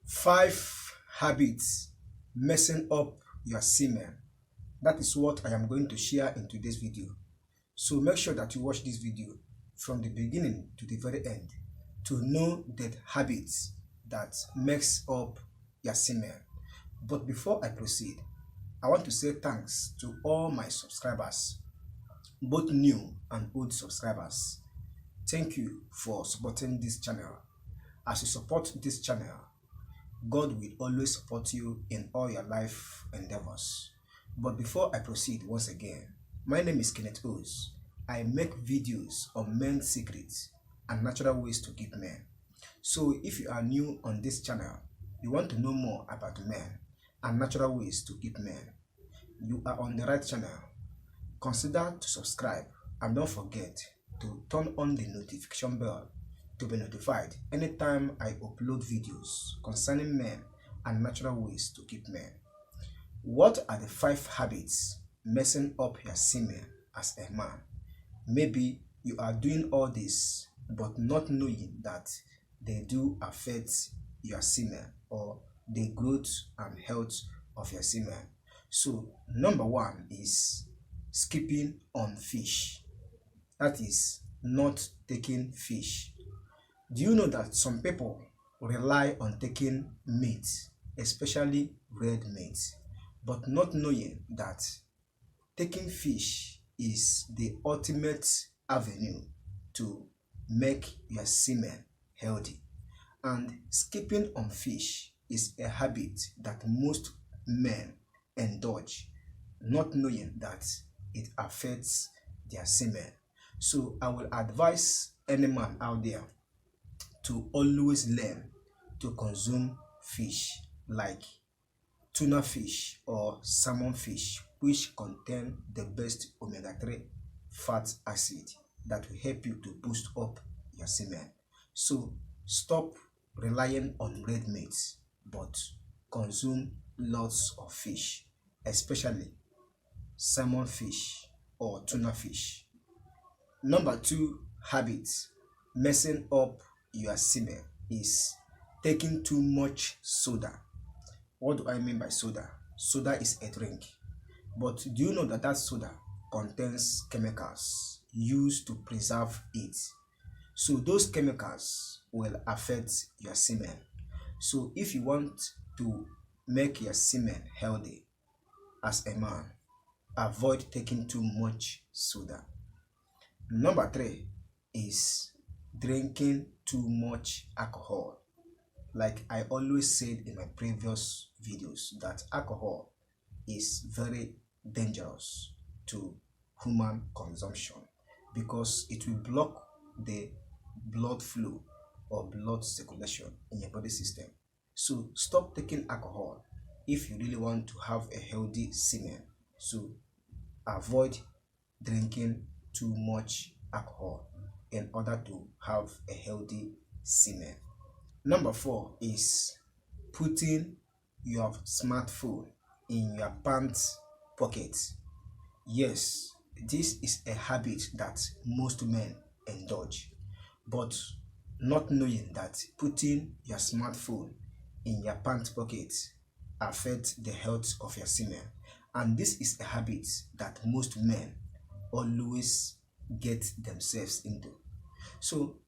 5 habits messing up your semen. That is what I am going to share in today's video. So make sure that you watch this video from the beginning to the very end to know the habits that mess up your semen. But before I proceed, I want to say thanks to all my subscribers, both new and old subscribers. Thank you for supporting this channel. As you support this channel, God will always support you in all your life endeavors. But before I proceed, once again, my name is Kenneth Os. I make videos on men's secrets and natural ways to keep men. So if you are new on this channel, you want to know more about men and natural ways to keep men, you are on the right channel. Consider to subscribe and don't forget to turn on the notification bell to be notified anytime I upload videos concerning men and natural ways to keep men. What are the 5 habits messing up your semen as a man? Maybe you are doing all this but not knowing that they do affect your semen or the growth and health of your semen. So number 1 is skipping on fish. That is not taking fish. Do you know that some people rely on taking meat, especially red meat, but not knowing that taking fish is the ultimate avenue to make your semen healthy? And skipping on fish is a habit that most men indulge, not knowing that it affects their semen. So I will advise any man out there to always learn to consume fish like tuna fish or salmon fish, which contain the best omega-3 fat acid that will help you to boost up your semen. So stop relying on red meat, but consume lots of fish, especially salmon fish or tuna fish. Number 2 habit messing up your semen is taking too much soda. What do I mean by soda? Soda is a drink, but do you know that that soda contains chemicals used to preserve it? So those chemicals will affect your semen. So if you want to make your semen healthy as a man, avoid taking too much soda. Number 3 is drinking too much alcohol. Like I always said in my previous videos, that alcohol is very dangerous to human consumption because it will block the blood flow or blood circulation in your body system. So stop taking alcohol if you really want to have a healthy semen. So avoid drinking too much alcohol in order to have a healthy semen. Number 4 is putting your smartphone in your pants pocket. Yes, this is a habit that most men indulge, but not knowing that putting your smartphone in your pants pocket affects the health of your semen. And this is a habit that most men always get themselves into. So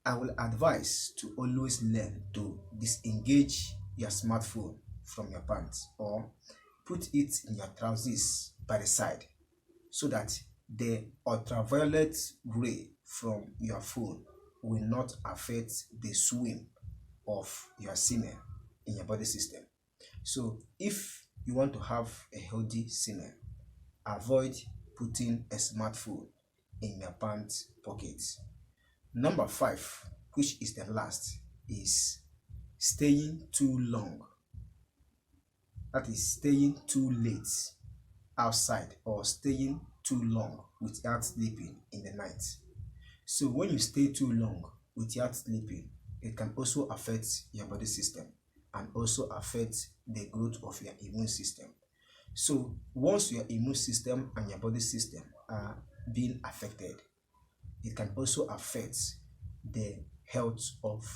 I will advise to always learn to disengage your smartphone from your pants or put it in your trousers by the side so that the ultraviolet ray from your phone will not affect the swim of your semen in your body system. So if you want to have a healthy semen, avoid putting a smartphone in your pants pockets. Number 5, which is the last, is staying too long. That is staying too late outside or staying too long without sleeping in the night. So when you stay too long without sleeping, it can also affect your body system and also affect the growth of your immune system. So once your immune system and your body system are being affected, it can also affect the health of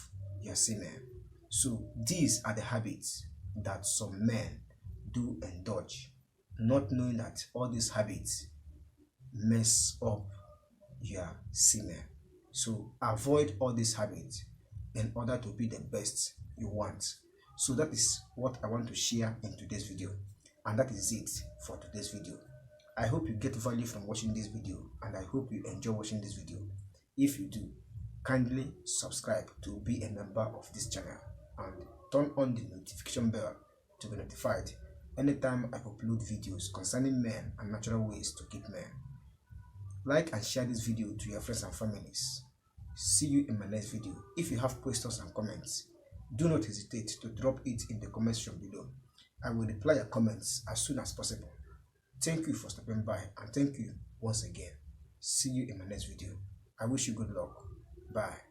your semen. So these are the habits that some men do indulge, not knowing that all these habits mess up your semen. So avoid all these habits in order to be the best you want. So that is what I want to share in today's video, and that is it for today's video. I hope you get value from watching this video, and I hope you enjoy watching this video. If you do, kindly subscribe to be a member of this channel and turn on the notification bell to be notified anytime I upload videos concerning men and natural ways to keep men. Like and share this video to your friends and families. See you in my next video. If you have questions and comments, do not hesitate to drop it in the comment section below. I will reply your comments as soon as possible. Thank you for stopping by, and thank you once again. See you in my next video. I wish you good luck. Bye.